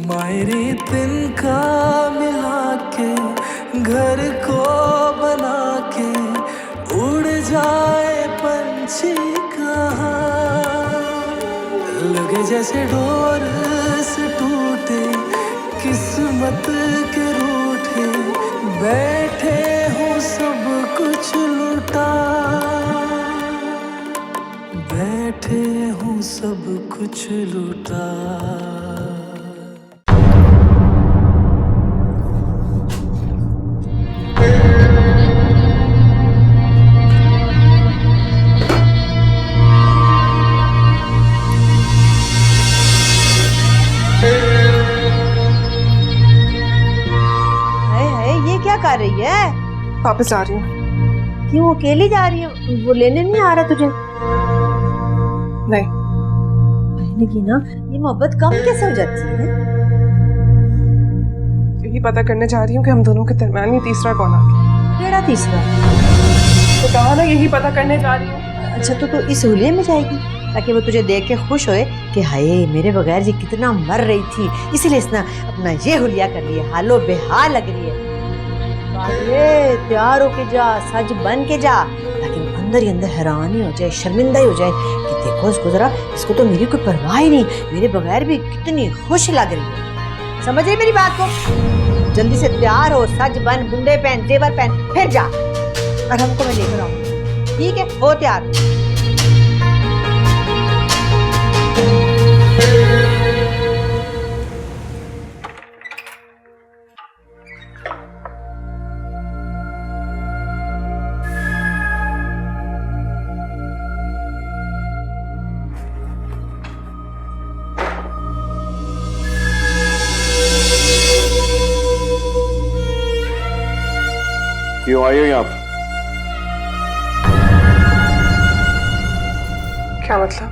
मायरी तिनका मिला के घर को बना के उड़ जाए पंछी कहाँ। लगे जैसे डोर से टूटे किस्मत के रूठे, बैठे हूँ सब कुछ लुटा, बैठे हूँ सब कुछ लुटा। कर रही है? वापस जा रही हूँ। क्यों अकेली जा रही है? वो लेने नहीं आ रहा तुझे? नहीं की ना, ये मोहब्बत कम कैसे हो जाती है? यही पता करने जा रही हूँ कि हम दोनों के दरमियान ये तीसरा कौन आ गया। केड़ा तीसरा? तो कहा ना यही पता करने जा रही हूँ। अच्छा तो तू इस हुलिये में जाएगी ताकि वो तुझे देख के खुश होए कि हाय मेरे बगैर ये कितना मर रही थी, इसीलिए इसने अपना ये हुलिया कर लिया। हालो बेहाल लग रही है। अरे तैयार होके जा, सज बन के जा, लेकिन अंदर ही अंदर हैरानी हो जाए, शर्मिंदा ही हो जाए कि देखो इसको जरा, इसको तो मेरी कोई परवाह ही नहीं, मेरे बगैर भी कितनी खुश लग रही है। समझ रही मेरी बात को? जल्दी से तैयार हो, सज बन, बुंदे पहन, जेवर पहन, फिर जा और हमको मैं लेकर आऊंगी। ठीक है, हो तैयार। क्यों आई हो यहाँ पर? क्या मतलब?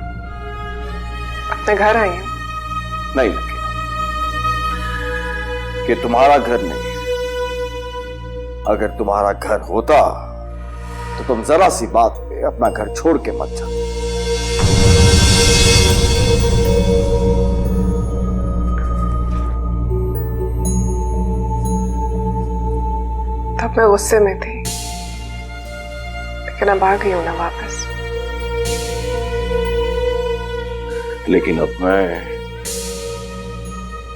अपने घर आई हूँ? नहीं लकीना, कि तुम्हारा घर नहीं है। अगर तुम्हारा घर होता तो तुम जरा सी बात पे अपना घर छोड़ के मत जाते। तब मैं गुस्से में थी, लेकिन अब आ गई हूं ना वापस। लेकिन अब मैं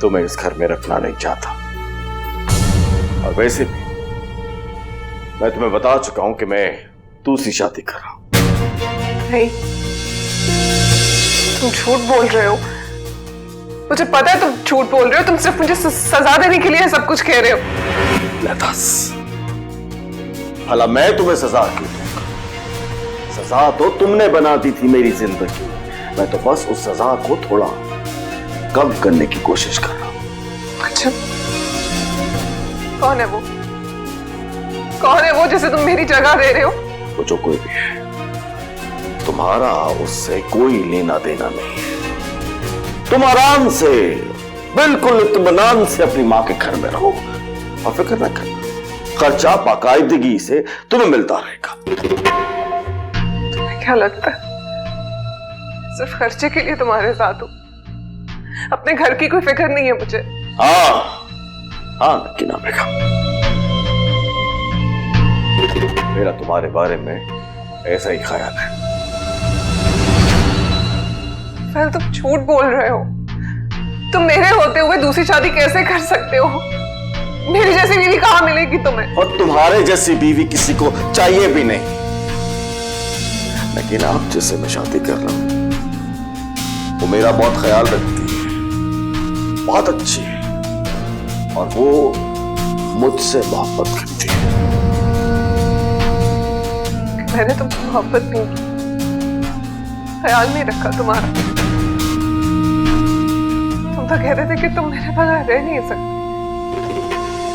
तुम्हें इस घर में रखना नहीं चाहता। और वैसे भी मैं तुम्हें बता चुका हूं कि मैं दूसरी शादी कर रहा हूं। नहीं, तुम झूठ बोल रहे हो। मुझे पता है तुम झूठ बोल रहे हो। तुम सिर्फ मुझे सजा देने के लिए सब कुछ कह रहे हो। लतास, भला मैं तुम्हें सजा क्यों दूंगा? सजा तो तुमने बना दी थी मेरी जिंदगी। मैं तो बस उस सजा को थोड़ा कम करने की कोशिश कर रहा हूं। अच्छा, कौन है वो? कौन है वो जिसे तुम मेरी जगह दे रहे हो? वो जो कोई भी है, तुम्हारा उससे कोई लेना देना नहीं है। तुम आराम से, बिल्कुल इत्मीनान से अपनी माँ के घर में रहो और फिक्र न करना, खर्चा बाकायदगी से तुम्हें मिलता रहेगा। तुम्हें क्या लगता है सिर्फ खर्चे के लिए तुम्हारे साथ हूं? अपने घर की कोई फिक्र नहीं है मुझे। हाँ नकीना बेगम, मेरा तुम्हारे बारे में ऐसा ही ख्याल है। फिर तुम झूठ बोल रहे हो। तुम मेरे होते हुए दूसरी शादी कैसे कर सकते हो? मेरी जैसी बीवी कहां मिलेगी तुम्हें? और तुम्हारे जैसी बीवी किसी को चाहिए भी नहीं। लेकिन आप जिससे मैं शादी कर रहा हूं वो मेरा बहुत ख्याल रखती है, बहुत अच्छी है, और वो मुझसे मोहब्बत करती है। मैंने तुमसे मोहब्बत नहीं की, ख्याल नहीं रखा तुम्हारा। तुम तो कहते थे कि तुम मेरे बगैर रह नहीं सकते।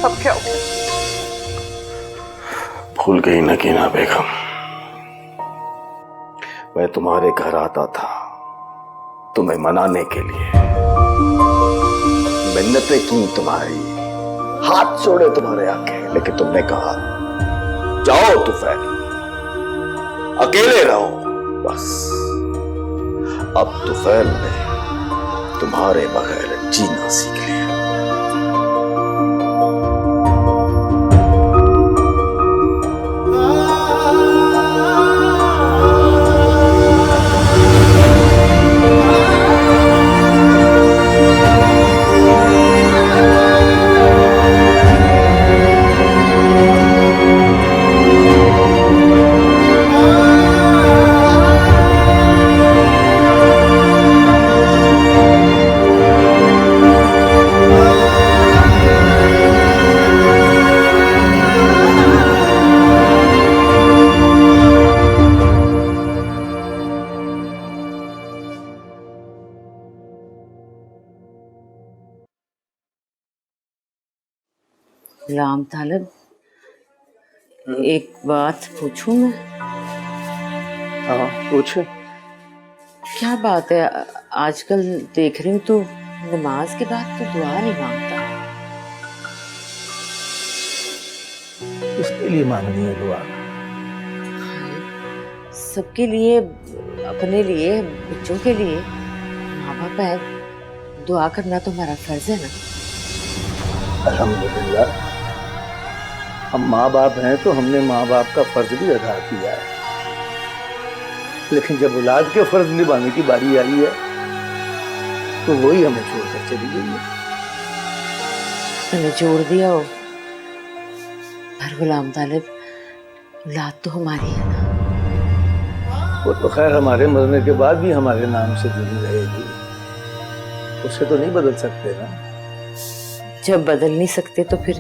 अब क्या हो गया? भूल गई नकीना बेगम, मैं तुम्हारे घर आता था तुम्हें मनाने के लिए। मिन्नतें की तुम्हारी, हाथ जोड़े तुम्हारे आगे, लेकिन तुमने कहा जाओ तुफैल, अकेले रहो बस। अब तुफैल ने तुम्हारे बगैर जीना सीख लिया। गुलाम तालिब, एक बात पूछूं मैं? हाँ पूछे। क्या बात है, आजकल देख रही हूँ तो नमाज के बाद तो दुआ नहीं मांगता। किसके लिए मांगनी है दुआ? सबके लिए, अपने लिए, बच्चों के लिए। माँ बाप है, दुआ करना तो हमारा फर्ज है ना। अल्हम्दुलिल्लाह, हम माँ बाप हैं तो हमने माँ बाप का फर्ज भी अदा किया है, लेकिन जब औलाद के फर्ज निभाने की बारी आई है तो वही हमें छोड़कर चली गई है। मैंने जोड़ दिया हो, पर गुलाम तालिब, औलाद तो हमारी है ना। वो तो खैर हमारे मरने के बाद भी हमारे नाम से जुड़ी रहेगी, उसे तो नहीं बदल सकते ना। जब बदल नहीं सकते तो फिर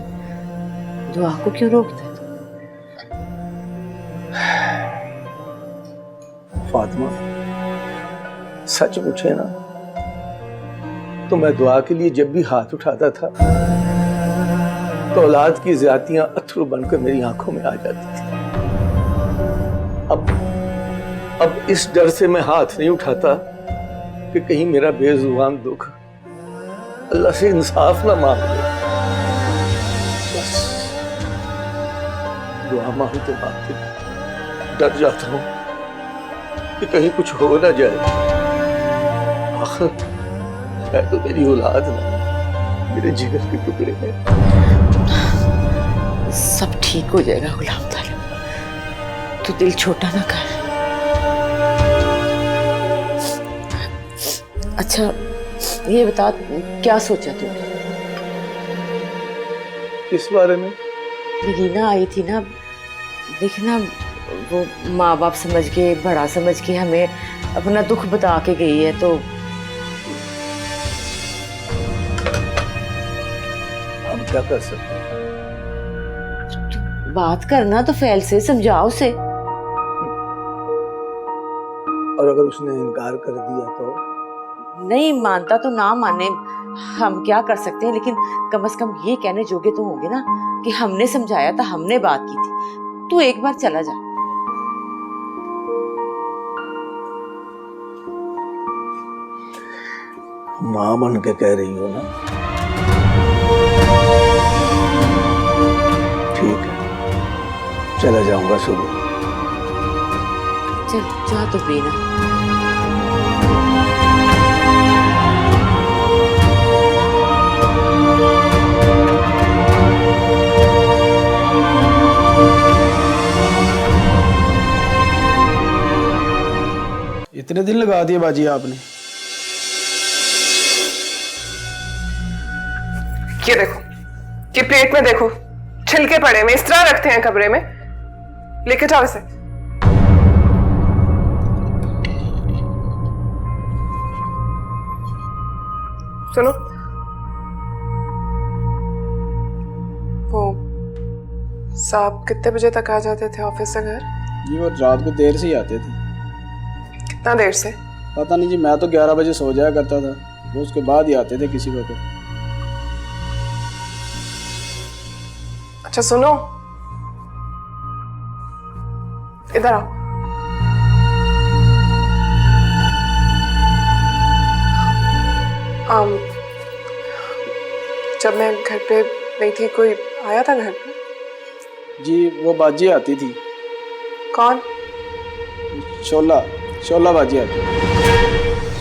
दुआ को क्यों रोकते? फातिमा, सच पूछे ना तो मैं दुआ के लिए जब भी हाथ उठाता था तो औलाद की ज्यादतियां अथरू बनकर मेरी आंखों में आ जाती थी। अब इस डर से मैं हाथ नहीं उठाता कि कहीं मेरा बेजुबान दुख अल्लाह से इंसाफ ना मांग ले। बस दुआ मांगते मांगते डर जाता हूं कि कहीं कुछ हो ना जाए। आखिर है तो मेरी औलाद ना, मेरे जिगर के टुकड़े हैं। सब ठीक हो जाएगा गुलाम तालिब, तू दिल छोटा ना कर। अच्छा ये बता, क्या सोचा तूने? किस बारे में? रीना आई थी ना, देखना वो माँ बाप समझ के, बड़ा समझ के हमें अपना दुख बता के गई है, तो हम क्या कर सकते हैं? बात करना तो फैल से समझाओ उसे। और अगर उसने इनकार कर दिया तो? नहीं मानता तो ना माने, हम क्या कर सकते हैं, लेकिन कम से कम ये कहने जोगे तो होंगे ना कि हमने समझाया था, हमने बात की थी। तू एक बार चला जा। मां बन के कह रही हो ना? ठीक है, चला जाऊंगा सुबह। चल जा तो पीना। इतने दिन लगा दिए बाजी आपने। ये देखो, ये प्लेट में देखो, छिलके पड़े में, इस तरह रखते हैं कमरे में। लेके जाओ इसे। सुनो, वो साहब कितने बजे तक आ जाते थे ऑफिस से घर? जी वो रात को देर से ही आते थे। कितना देर से? पता नहीं जी, मैं तो 11 बजे सो जाया करता था, वो उसके बाद ही आते थे किसी वक्त। अच्छा सुनो, इधर आओ। जब मैं घर पे नहीं थी, कोई आया था घर पे? जी वो बाजी आती थी। कौन? शोला बाजी आती।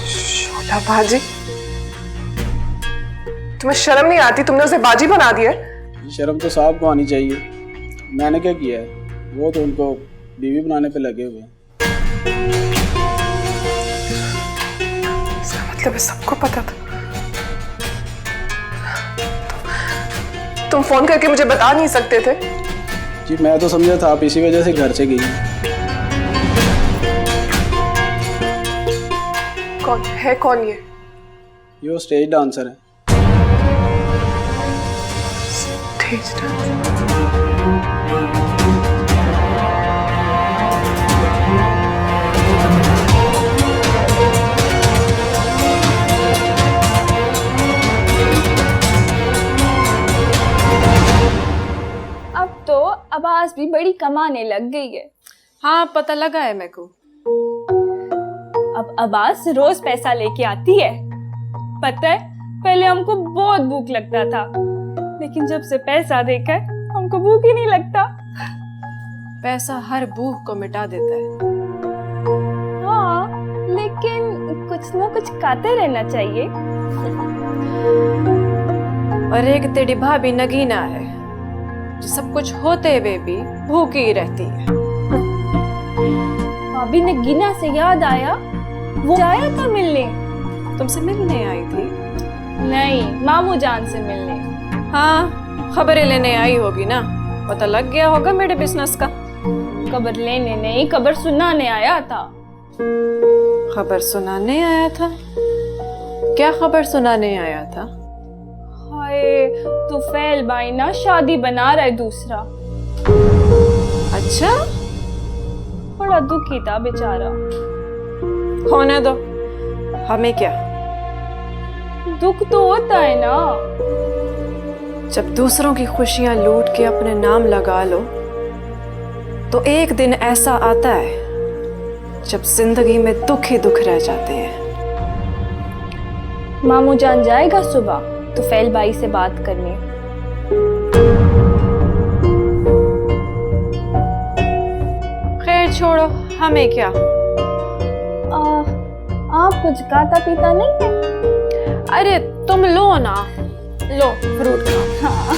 शोला बाजी? तुम्हें शर्म नहीं आती? तुमने उसे बाजी बना दिया? शर्म तो साहब को आनी चाहिए। मैंने क्या किया है, वो तो उनको बीवी बनाने पे लगे हुए हैं। इसका मतलब है सबको पता था। तुम फोन करके मुझे बता नहीं सकते थे? जी मैं तो समझा था आप इसी वजह से घर से गई। कौन है? कौन ये? ये वो स्टेज डांसर है। Stage dancer? अब्बास भी बड़ी कमाने लग गई है। हाँ पता लगा है मेरे को। अब अब्बास रोज पैसा लेके आती है। पता है पहले हमको बहुत भूख लगता था, लेकिन जब से पैसा देखा है हमको भूख ही नहीं लगता। पैसा हर भूख को मिटा देता है। हाँ, लेकिन कुछ ना कुछ खाते रहना चाहिए। और एक तेरी भाभी नगीना है जो सब कुछ होते हुए भी भूखी ही रहती है। भाभी ने गिना से याद आया, वो आया था मिलने। तुमसे मिलने आई थी? नहीं, मामू जान से मिलने। हाँ, खबरें लेने आई होगी ना, पता लग गया होगा मेरे बिजनेस का। खबर लेने नहीं, खबर सुनाने आया था। खबर सुनाने आया था? क्या खबर सुनाने आया था? हाय, तुफैल भाई ना शादी बना रहा है दूसरा। अच्छा, बड़ा दुखी था बेचारा। होने दो, हमें क्या। दुख तो होता है ना। जब दूसरों की खुशियां लूट के अपने नाम लगा लो तो एक दिन ऐसा आता है जब जिंदगी में दुख ही दुख रह जाते हैं। मामू जान जाएगा सुबह तुफैल भाई से बात करने। खैर छोड़ो, हमें क्या। आप कुछ खाता पीता नहीं है? अरे तुम लो ना, लो फ्रूट खाओ। हाँ।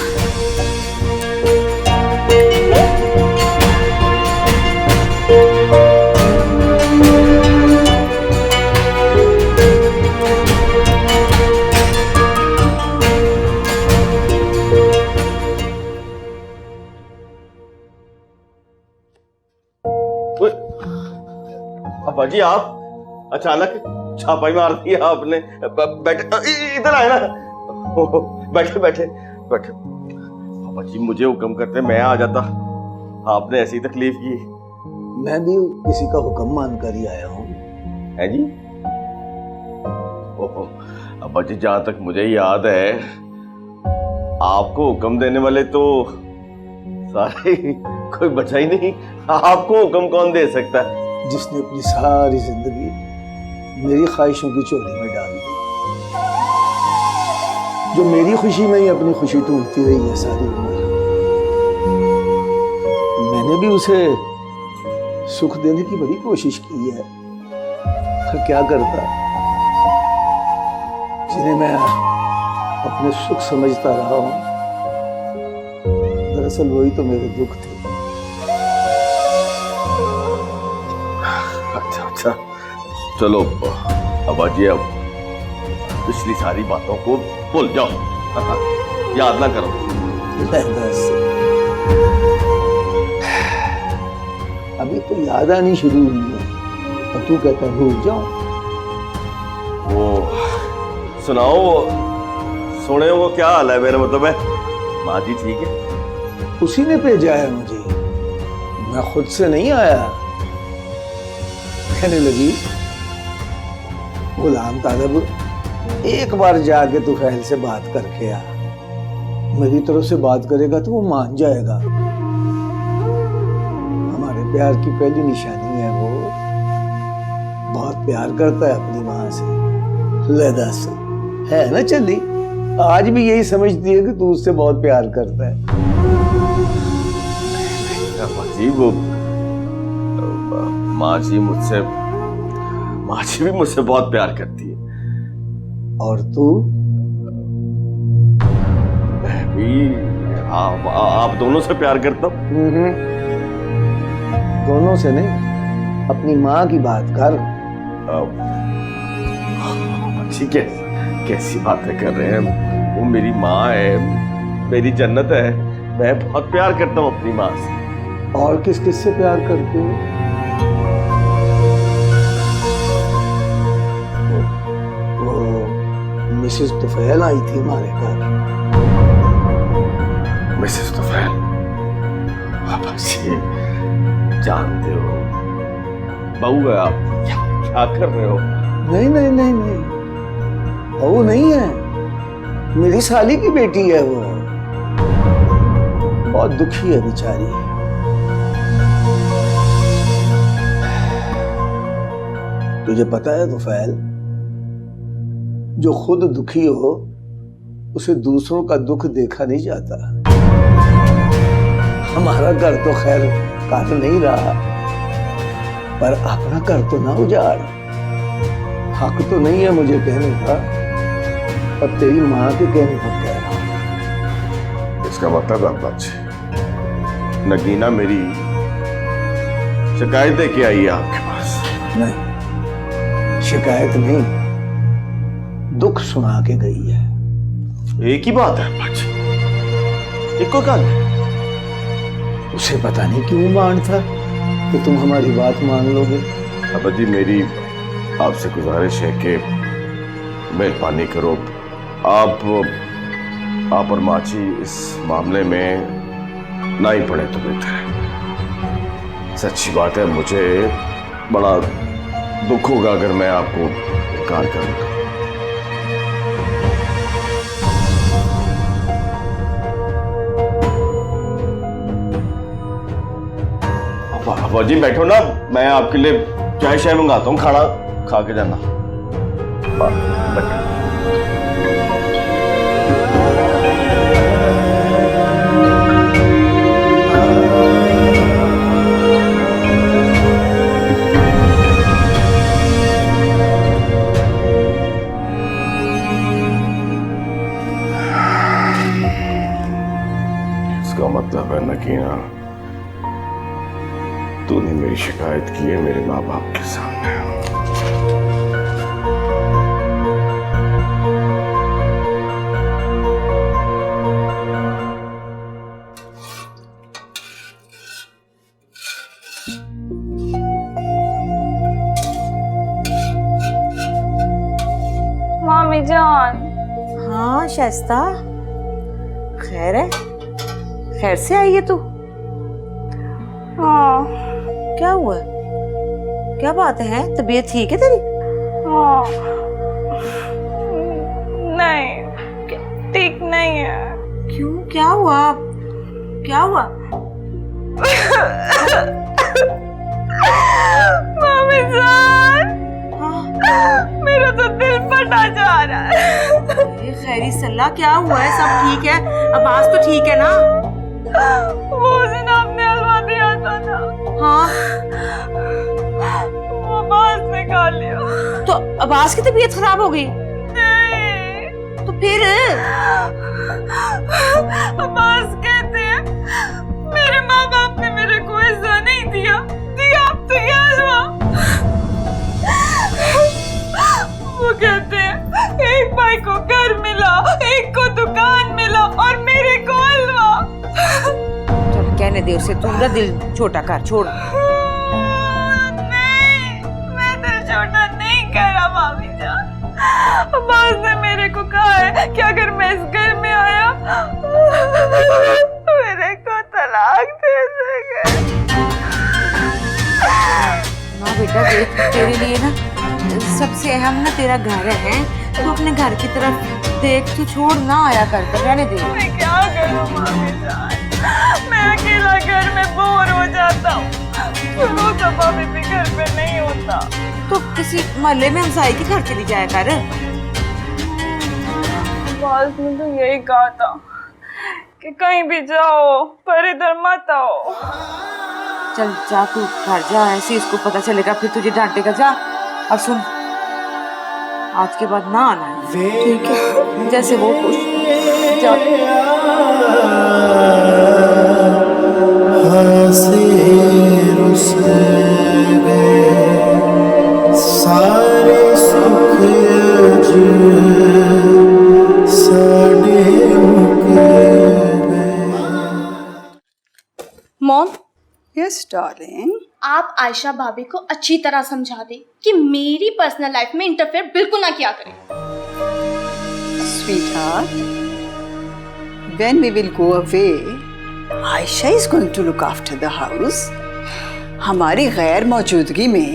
अब्बा जी, आप अचानक छापाई मार दी आपने। बैठे, इधर आए ना। बैठे बैठे बैठे। अब्बा जी मुझे हुक्म करते मैं आ जाता, आपने ऐसी तकलीफ की। मैं भी किसी का हुक्म मानकर ही आया हूँ। है जी? ओहो अब्बा जी, जहां तक मुझे याद है आपको हुक्म देने वाले तो सारे कोई बचा ही नहीं। आपको हुक्म कौन दे सकता है? जिसने अपनी सारी जिंदगी मेरी ख्वाहिशों की झोली में डाल दी, जो मेरी खुशी में ही अपनी खुशी ढूंढती रही है सारी उम्र। मैंने भी उसे सुख देने की बड़ी कोशिश की है, पर क्या करता। जिन्हें मैं अपने सुख समझता रहा हूं, दरअसल वही तो मेरे दुख थे। अच्छा, चलो अब्बा जी, अब पिछली सारी बातों को भूल जाओ, याद ना करो। अभी तो याद आनी शुरू हुई है और तू कहता है भूल जाओ। वो सुनाओ, सुने वो क्या हाल है? मेरा मतलब है माँ जी ठीक है? उसी ने भेजा है मुझे, मैं खुद से नहीं आया। कहने लगी गुलाम तालब, एक बार जाके तुफैल से बात करके आ। मेरी तरफ से बात करेगा तो वो मान जाएगा। हमारे प्यार की पहली निशानी है वो। बहुत प्यार करता है अपनी माँ से। ले दस, है ना चली? आज भी यही समझती है कि तू उससे बहुत प्यार करता है। वो माँ जी भी मुझसे बहुत प्यार करती है। और तू? मैं भी आप दोनों से प्यार करता हूँ। दोनों से नहीं, अपनी माँ की बात कर। ठीक है, कैसी बातें कर रहे हैं? वो मेरी माँ है, मेरी जन्नत है। मैं बहुत प्यार करता हूँ अपनी माँ से। और किस किस से प्यार करते हो? मिसेस तुफैल आई थी हमारे घर। मिसेस तुफैल? बाबा जी जानते हो, बहू है आप, क्या कर रहे हो? नहीं नहीं नहीं नहीं, बहू नहीं है, मेरी साली की बेटी है वो। बहुत दुखी है बेचारी। तुझे पता है तुफैल, जो खुद दुखी हो उसे दूसरों का दुख देखा नहीं जाता। हमारा घर तो खैर काट नहीं रहा, पर अपना घर तो ना उजाड़। हक तो नहीं है मुझे कहने का, पर तेरी माँ के कहने पर कह रहा हूं। इसका मतलब अब्बा जी, नगीना मेरी शिकायत लेके आई है आपके पास? नहीं, शिकायत नहीं, दुख सुना के गई है। एक ही बात है अब्बा जी, इको गल। उसे पता नहीं क्यों मान था कि तुम हमारी बात मान लोगे। अब्बा जी, मेरी आपसे गुजारिश है कि मेहरबानी करो, आप और माची इस मामले में ना ही पड़े तो बेहतर है। सच्ची बात है, मुझे बड़ा दुख होगा अगर मैं आपको इनकार करूंगा। अब्बा जी बैठो ना, मैं आपके लिए चाय शाय मंगाता हूँ, खाना खा के जाना। बैठो। इसका मतलब है नगीना, तूने मेरी शिकायत की है मेरे माँ बाप के सामने। मामी जान। हाँ शाइस्ता, खैर है? खैर से आई है तू? हाँ। क्या हुआ? क्या बात है? तबीयत ठीक है तेरी? हाँ। नहीं, ठीक नहीं है। क्यों, क्या हुआ? क्या हुआ? मामी जान, मेरा तो दिल फटा जा रहा है। खैरी सल्ला, क्या हुआ है? सब ठीक है? आवाज तो ठीक है ना? वो दिन आपने हलवा दिया था ना। हाँ। वो आवाज ने खा लिया। तो आवाज की तबीयत खराब हो गई? नहीं। तो फिर? आवाज कहते हैं मेरे माँ बाप ने मेरे को ऐसा नहीं दिया अब तो ये हलवा। वो कहते हैं एक भाई को घर मिला, एक को दुकान मिला और मेरे को हलवा। चल कहने दे उसे, तू ना दिल छोटा कर, छोड़। नहीं, मैं दिल छोटा नहीं करा मामी जान। अब्बास ने मेरे को कहा है कि अगर मैं इस घर में आया मेरे को तलाक दे देंगे। माँ बेटा देख, तेरे लिए ना सबसे अहम ना तेरा घर है। तू अपने घर की तरफ देख, तू छोड़ ना आया कर, रहने दे। मैं क्या करूं मामी जान, मैं अकेला घर में बोर हो जाता हूँ। सुनो तो भाभी भी घर पे नहीं होता। तो किसी मोहल्ले में हमसाई के घर चली जाया कर। बाज ने तो यही कहा था कि कहीं भी जाओ पर इधर मत आओ। चल जा, तू घर जा, ऐसे इसको पता चलेगा फिर तुझे डांटेगा। जा, और सुन, आज के बाद ना आना है, ठीक है? जैसे वो खुश। जा। सारे सुख मॉम। Yes darling. आप आयशा भाभी को अच्छी तरह समझा दें कि मेरी पर्सनल लाइफ में इंटरफेयर बिल्कुल ना किया करें। Sweetheart, when we will go away, Aisha is going to look after the house. हमारी गैर मौजूदगी में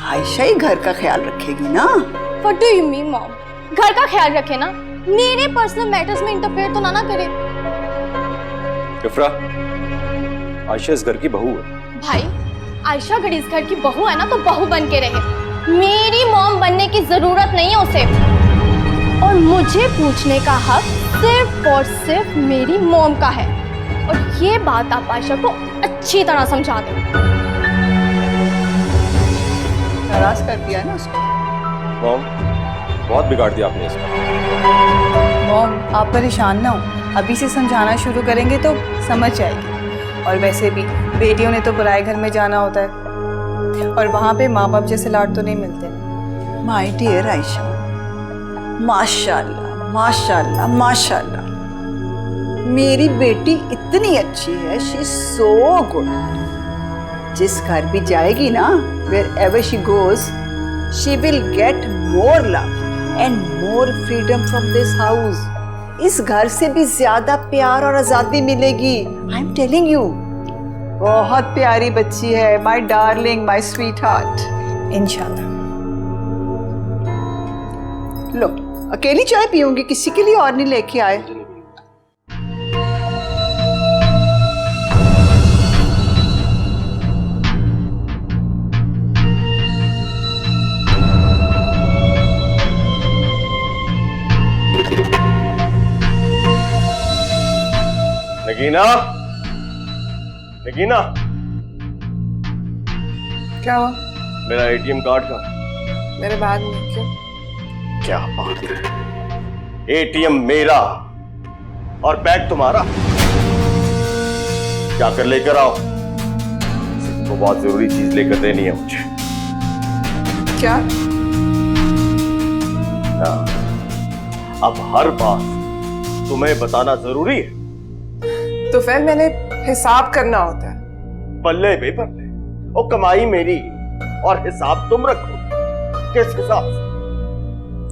आयशा ही घर का ख्याल रखेगी ना। What do you mean, mom? घर का ख्याल रखे ना, मेरे पर्सनल मैटर्स में इंटरफेयर तो ना करे। इफ्रा, आयशा इस घर की बहू है। भाई, आयशा अगर इस घर की बहू है ना तो बहू बन के रहे। मेरी मॉम बनने की जरूरत नहीं है उसे, और मुझे पूछने का हक सिर्फ और सिर्फ मेरी मॉम का है। और ये बात आप आयशा को अच्छी तरह समझा दो। नाराज कर दिया ना उसको। मॉम, बहुत बिगाड़ दिया आपने इसको। मॉम, आप परेशान ना हो, अभी से समझाना शुरू करेंगे तो समझ जाएगी। और वैसे भी बेटियों ने तो पराए घर में जाना होता है, और वहाँ पे माँ बाप जैसे लाड तो नहीं मिलते। माय डियर आयशा, माशाल्लाह माशाल्लाह माशाल्लाह, मेरी बेटी इतनी अच्छी है, शी इज सो गुड। जिस घर भी जाएगी ना, wherever she goes, she will get more love and more freedom from this house. इस घर से भी ज्यादा प्यार और आजादी मिलेगी। I am telling you, बहुत प्यारी बच्ची है, my darling, my sweetheart. इंशाल्लाह। लो, अकेली चाय पीऊंगी, किसी के लिए और नहीं लेके आए। नगीना, नगीना, क्या हुआ? मेरा एटीएम कार्ड का मेरे बैग में। क्यों? क्या बात है, एटीएम मेरा और बैग तुम्हारा। जाकर लेकर आओ, वो बहुत जरूरी चीज लेकर देनी है मुझे। क्या? हाँ, अब हर बात तुम्हें बताना जरूरी है। तो फिर मैंने हिसाब करना होता है। बल्ले बे बल्ले, वो कमाई मेरी और हिसाब तुम रखो। किस हिसाब से?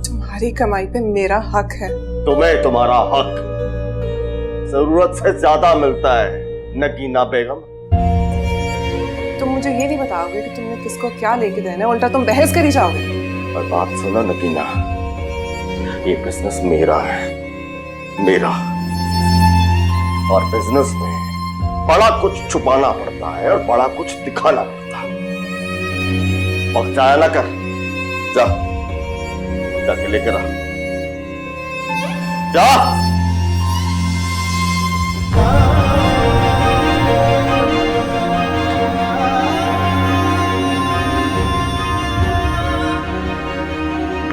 तुम्हारी कमाई पे मेरा हक है। तुम्हें तुम्हारा हक जरूरत से ज्यादा मिलता है नगीना बेगम। तुम मुझे ये नहीं बताओगे कि तुमने किसको क्या लेके देना है, उल्टा तुम बहस करी जाओगे। और बात सुनो नगीना, ये बिजनेस मेरा है, मेरा। और बिजनेस में बड़ा कुछ छुपाना पड़ता है और बड़ा कुछ दिखाना पड़ता है। और जाया ना कर, जा जाके लेकर आ, जा।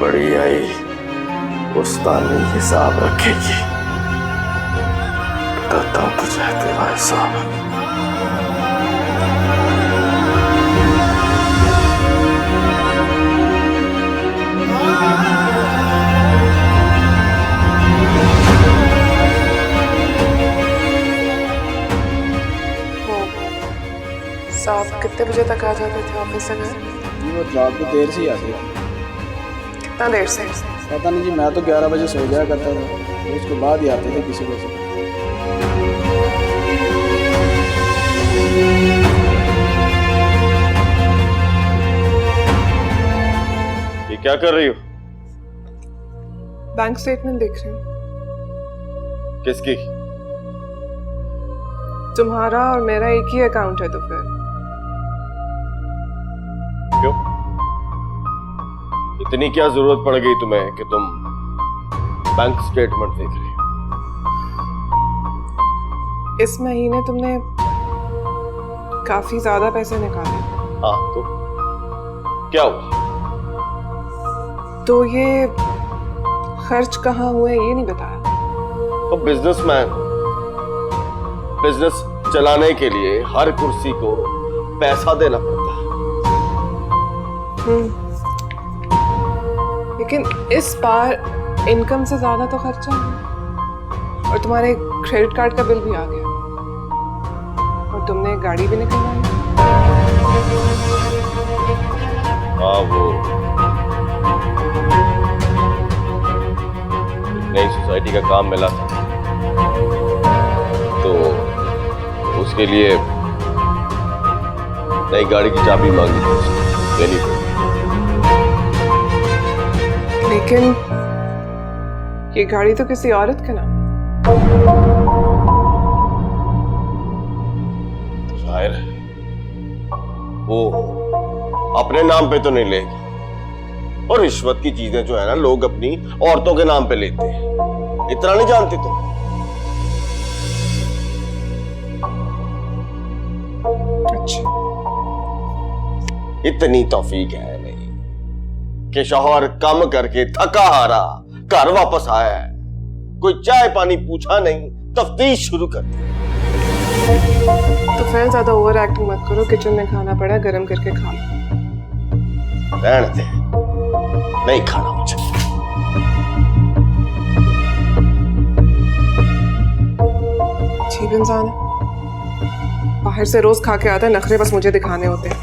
बड़ी आई उस्तानी हिसाब रखेगी। बताता हूं तुझे तेरा हिसाब। साहब कितने बजे तक आ जाते थे ऑफिस से घर? वो रात को देर से ही आती है। कितना देर से? पता नहीं जी, मैं तो 11 बजे सो जाया करता था, उसके बाद ही आते थे किसी को। ये क्या कर रही हो? बैंक स्टेटमेंट देख रही हूँ। किसकी? तुम्हारा और मेरा एक ही अकाउंट है। तो फिर क्यों? इतनी क्या जरूरत पड़ गई तुम्हें कि तुम बैंक स्टेटमेंट देख रही हो? इस महीने तुमने काफी ज्यादा पैसे निकाले। हाँ, तो क्या हुआ? तो ये खर्च कहाँ हुए ये नहीं बताया। तो बिजनेसमैन, बिजनेस चलाने के लिए हर कुर्सी को पैसा देना पड़ता है। लेकिन इस बार इनकम से ज्यादा तो खर्चा है, और तुम्हारे क्रेडिट कार्ड का बिल भी आ गया, और तुमने गाड़ी भी निकलवाई। हाँ, वो नई सोसाइटी का काम मिला था, तो उसके लिए नई गाड़ी की चाबी मांगी थी, देनी पड़ी। लेकिन ये गाड़ी तो किसी औरत के नाम। शायर वो अपने नाम पे तो नहीं लेगी, और रिश्वत की चीजें जो है ना लोग अपनी औरतों के नाम पे लेते हैं, इतना नहीं जानती तुम? अच्छा, इतनी तौफीक है नहीं कि शौहर कम करके थका हारा घर वापस आया है, कोई चाय पानी पूछा नहीं, तफ्तीश शुरू कर दी। तो फिर ज्यादा ओवर एक्टिंग मत करो। किचन में खाना पड़ा है, गरम करके खा लो। रहने दे, नहीं खाना मुझे। अजीब इंसान है, बाहर से रोज खा के आता है, नखरे बस मुझे दिखाने होते हैं।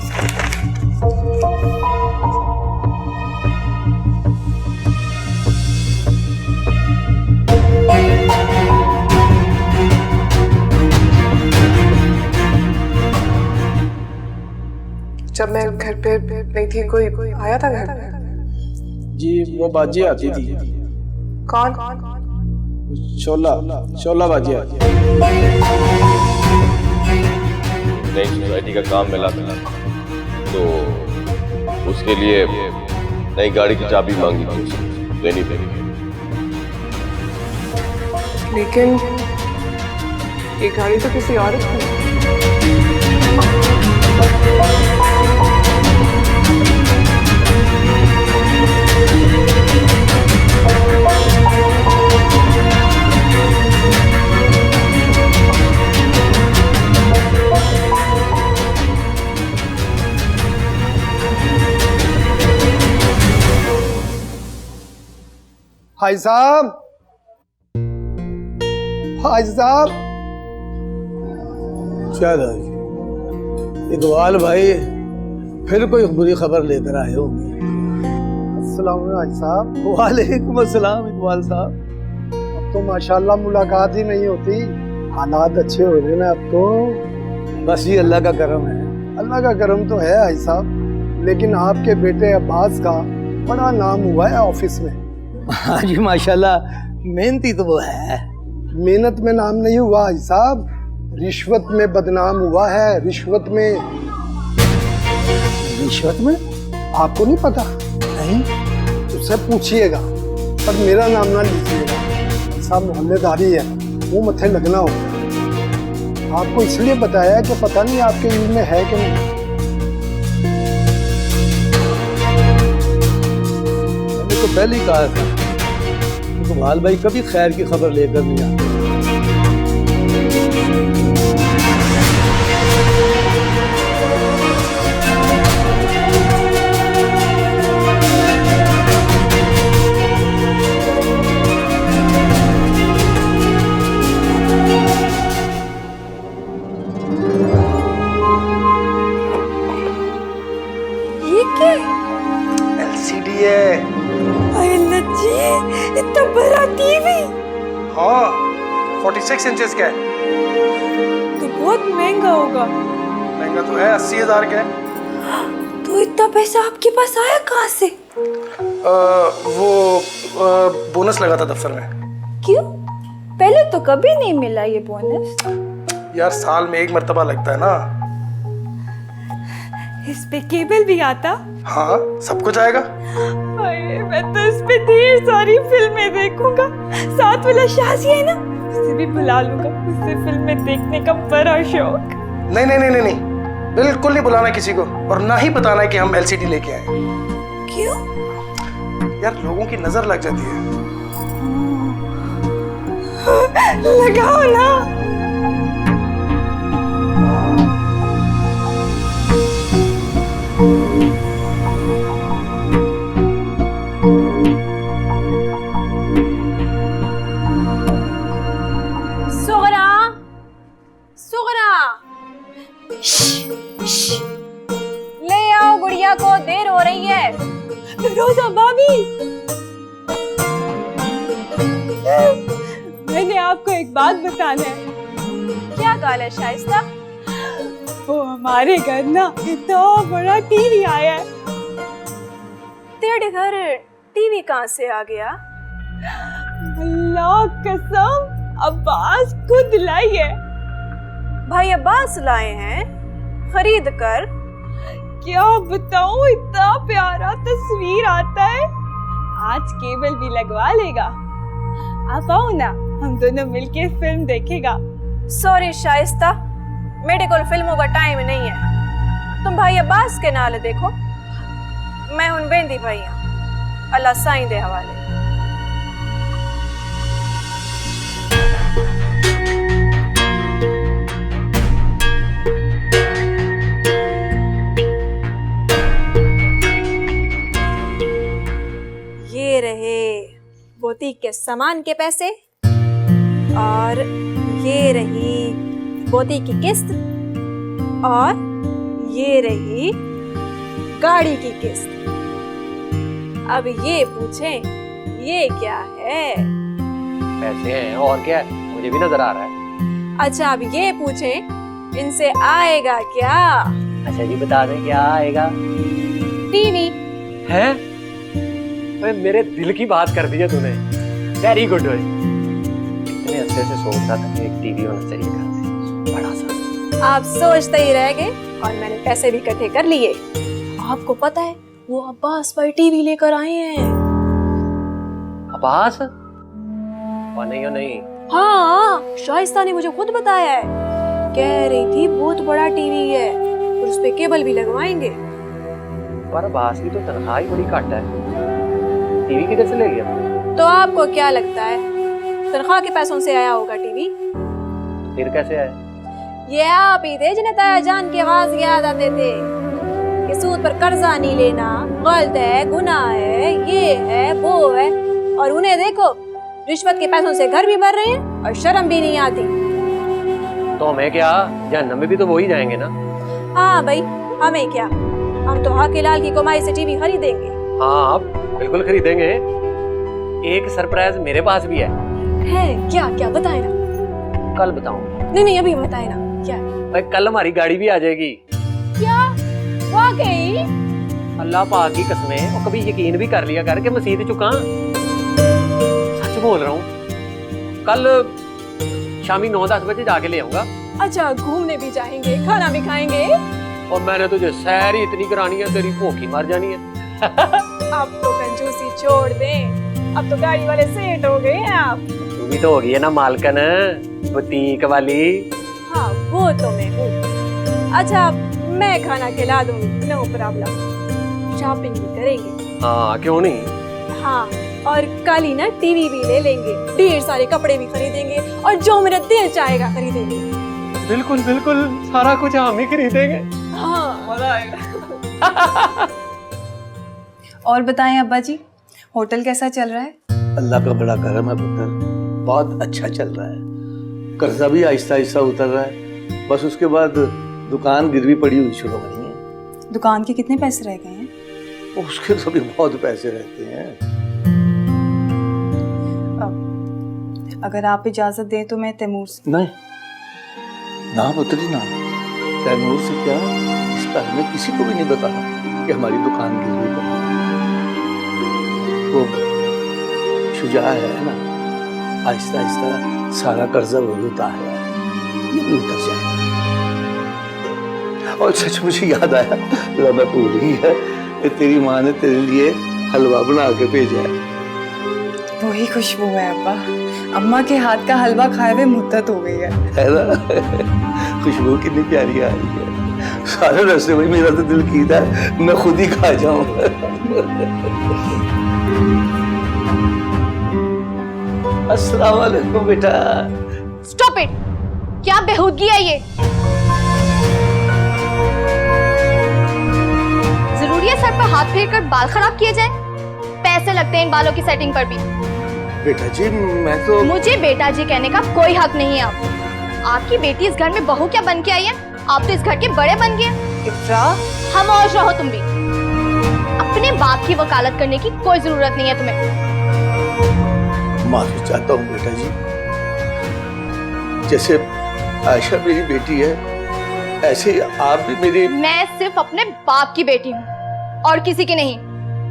जब मैं घर पे नहीं थी, कोई आया था घर पे? जी वो बाजी आती थी। कौन? शोला बाजी आती। नई सोसाइटी का काम मिला था तो उसके लिए नई गाड़ी की चाबी मांगी थी, देनी पड़ेगी। लेकिन ये गाड़ी तो किसी और की। भाई साहब, भाई साहब। क्या इकबाल भाई फिर कोई बुरी खबर लेकर आए होंगे। अस्सलाम वालेकुम भाई साहब। वालेकुम अस्सलाम इकबाल साहब। अब तो माशाल्लाह मुलाकात ही नहीं होती, हालात अच्छे हो रहे ना अब तो। बस ये अल्लाह का करम है। अल्लाह का करम तो है भाई साहब, लेकिन आपके बेटे अब्बास का बड़ा नाम हुआ है ऑफिस में। हाँ जी माशाल्लाह, मेहनती तो वो है। मेहनत में नाम नहीं हुआ भाई साहब, रिश्वत में बदनाम हुआ है। रिश्वत में? रिश्वत में? आपको नहीं पता? नहीं। उससे पूछिएगा, पर मेरा नाम ना लीजिएगा साहब, मोहल्लेदारी है, वो मत्थे लगना हो। आपको इसलिए बताया कि पता नहीं आपके इल्म में है कि नहीं। मैंने तो पहले ही कहा था इकबाल भाई कभी खैर की खबर लेकर नहीं आते। ये क्या? LCD है। इतना बड़ा टीवी? हाँ, 46 इंचेस का है। तो बहुत महंगा होगा। महंगा तो है, 80,000 का है। तो इतना पैसा आपके पास आया कहाँ से? वो बोनस लगा था दफ्तर में। क्यों? पहले तो कभी नहीं मिला ये बोनस। यार साल में एक मर्तबा लगता है ना। इस पे केबल भी आता? हाँ, सब कुछ आएगा। मैं तो इस पे ढेर सारी फिल्में देखूंगा। साथ वाला शाजी है ना, उसे भी बुला लूंगा, उससे फिल्में देखने का बड़ा शौक। नहीं नहीं नहीं नहीं, बिल्कुल नहीं बुलाना किसी को, और ना ही बताना है कि हम LCD लेके आए। क्यों? यार लोगों की नजर लग जाती है। लगाओ ना। ले आओ गुड़िया को, देर हो रही है। रोजा भाभी, मैंने आपको एक बात बताना है। क्या गाल है शाइस्ता? वो हमारे घर ना इतना बड़ा टीवी आया है। तेरे घर टीवी कहाँ से आ गया? अल्लाह कसम, अब्बास खुद लाई है। भाई अब्बास लाए हैं खरीद कर? क्या बताऊं, इतना प्यारा तस्वीर आता है। आज केबल भी लगवा लेगा। आप आओ ना, हम दोनों मिलके फिल्म देखेगा। सॉरी शाइस्ता, मेरे को फिल्मों का टाइम नहीं है। तुम भाई अब्बास के नाले देखो, मैं हूं बेंदी भैया, अल्लाह साईं दे हवाले। ये रहे बुटीक के सामान के पैसे और ये रही बुटीक की किस्त और ये रही गाड़ी की किस्त। अब ये पूछें ये क्या है? पैसे हैं और क्या है, मुझे भी नजर आ रहा है। अच्छा अब ये पूछें इनसे आएगा क्या? अच्छा जी बता दें क्या आएगा? टीवी है? मेरे दिल की बात कर दी है तूने, वेरी गुड। इतने अच्छे से सोच रहा था कि एक टीवी होना चाहिए घर में, बड़ा सा। आप सोचते ही रह गए और मैंने पैसे भी इकट्ठे कर लिए। आपको पता है वो अब्बास भाई टीवी लेकर आए हैं। अब्बास? और नहीं। हाँ, शाइस्ता ने मुझे खुद बताया है। कह रही थी बहुत बड़ा टीवी है और उस पे केबल भी लगवाएंगे। पर अब्बास की तो तनख्वाह ही बड़ी घट है, टीवी किधर से ले लिया? तो आपको क्या लगता है तनख्वाह के पैसों से आया होगा टीवी? फिर कैसे आया? ये आप ही थे जिन्हें ताया जान के आवाज याद आते थे कि सूद पर कर्जा नहीं लेना गलत है, गुनाह है, ये है वो है, और उन्हें देखो रिश्वत के पैसों से घर भी भर रहे हैं और शर्म भी नहीं आती। तो हमें क्या, जहन्नम में भी तो वो ही जाएंगे ना। हाँ भाई, हमें क्या, हम तो हक लाल की कमाई से टीवी खरीदेंगे। हाँ बिल्कुल खरीदेंगे। एक सरप्राइज मेरे पास भी है। क्या क्या बताए ना। कल बताऊं? नहीं अभी बताए ना। क्या? भाई कल हमारी गाड़ी भी आ जाएगी। क्या वाकई? अल्लाह पाक की कसमें, और कभी यकीन भी कर लिया कर के मसीद चुका, सच बोल रहा हूँ। कल शामी 9-10 बजे जाके ले आऊंगा। अच्छा घूमने भी जाएंगे, खाना भी खाएंगे। और मैंने तुझे सैर ही इतनी करानी है, तेरी भूखी मर जानी है। अब तो कंजूसी छोड़ दें, अब तो गाड़ी वाले सेठ हो गए हैं आप। तू भी तो हो गई है ना मालकन, बुटीक वाली। हाँ वो तो मैं हूँ। अच्छा मैं खाना खिला दूंगी, नो प्रॉब्लम। शॉपिंग भी करेंगे। हाँ क्यों नहीं। हाँ और कल ही ना टीवी भी ले लेंगे, ढेर सारे कपड़े भी खरीदेंगे और जो मेरा दिल चाहेगा खरीदेंगे। बिल्कुल बिल्कुल, सारा कुछ हम ही खरीदेंगे। हाँ मजा आएगा। और बताएं अब्बा जी, होटल कैसा चल रहा है? अल्लाह का बड़ा करम है पुत्र, बहुत अच्छा चल रहा है। कर्जा भी आहिस्ता आहिस्ता उतर रहा है, बस उसके बाद दुकान गिरवी पड़ी हुई शुरू नहीं है। दुकान के कितने पैसे रह गए हैं? उसके तो भी बहुत पैसे रहते हैं। अगर आप इजाजत दें तो मैं तैमूर से। नहीं ना पुत्री ना, तैमूर से क्या, इस घर में किसी को भी नहीं बताना कि हमारी दुकान गिरवी पड़ी। वो शुजा है ना, आहिस्ता आहिस्ता सारा कर्जा वो उतार है, ये भी उतर जाए। और सच मुझे याद आया, लम्हा भूल ही है कि तेरी माँ ने तेरे लिए हलवा बना के भेजा है। वही खुशबू है अब्बा, अम्मा के हाथ का हलवा खाए हुए मुद्दत हो गई है ना? खुशबू कितनी प्यारी आ रही है। सारे रास्ते में मेरा तो दिल कीता है मैं खुद ही खा जाऊं। अस्सलाम वालेकुम बेटा। स्टॉप इट, क्या बेहूदगी है ये? जरूरी है सर पर हाथ फेर कर बाल खराब किए जाए? पैसे लगते हैं इन बालों की सेटिंग पर भी। बेटा जी मैं तो, मुझे बेटा जी कहने का कोई हक नहीं है आपको। आपकी बेटी इस घर में बहू क्या बन के आई है? आप तो इस घर के बड़े बन गए। इफ्रा, खामोश रहो तुम भी। अपने बाप की वकालत करने की कोई जरूरत नहीं है तुम्हें। माफी चाहता हूँ बेटा जी, जैसे आयशा मेरी बेटी है ऐसे ही आप भी मेरी। मैं सिर्फ अपने बाप की बेटी हूँ और किसी की नहीं।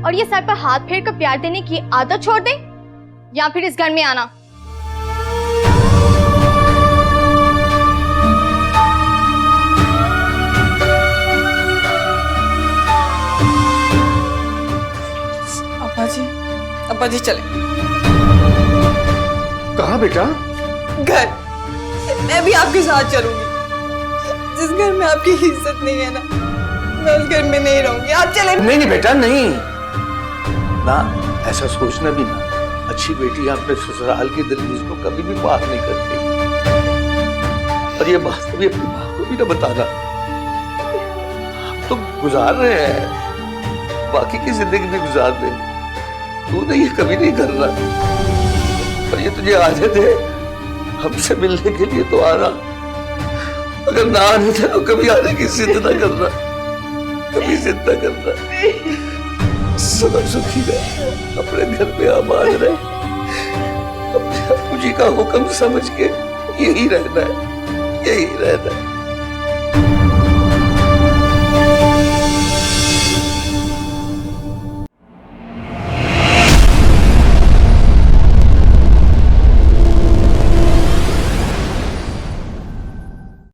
और ये सर पर हाथ फेर कर प्यार देने की आदत छोड़ दे या फिर इस घर में आना। फौजी चले। कहाँ बेटा? घर। मैं भी आपके साथ चलूंगी। जिस घर में आपकी इज्जत नहीं है ना, मैं उस घर में नहीं रहूंगी। आप चले। नहीं नहीं बेटा, नहीं ना, ऐसा सोचना भी ना। अच्छी बेटी अपने ससुराल की दहलीज को कभी भी पार नहीं करती। और ये बात कभी अपनी माँ को भी ना बताना। हम तो गुजार रहे हैं, बाकी की जिंदगी भी गुजार रहे हैं। तूने ये कभी नहीं करना। और ये तुझे आदत है हमसे मिलने के लिए तो आना, अगर ना आने थे तो कभी आने की जिद ना करना, कभी जिद ना करना। सदा सुखी रहे, अपने घर में आबाद रहे, अपने जी का हुक्म समझ के यही रहना है, यही रहना है।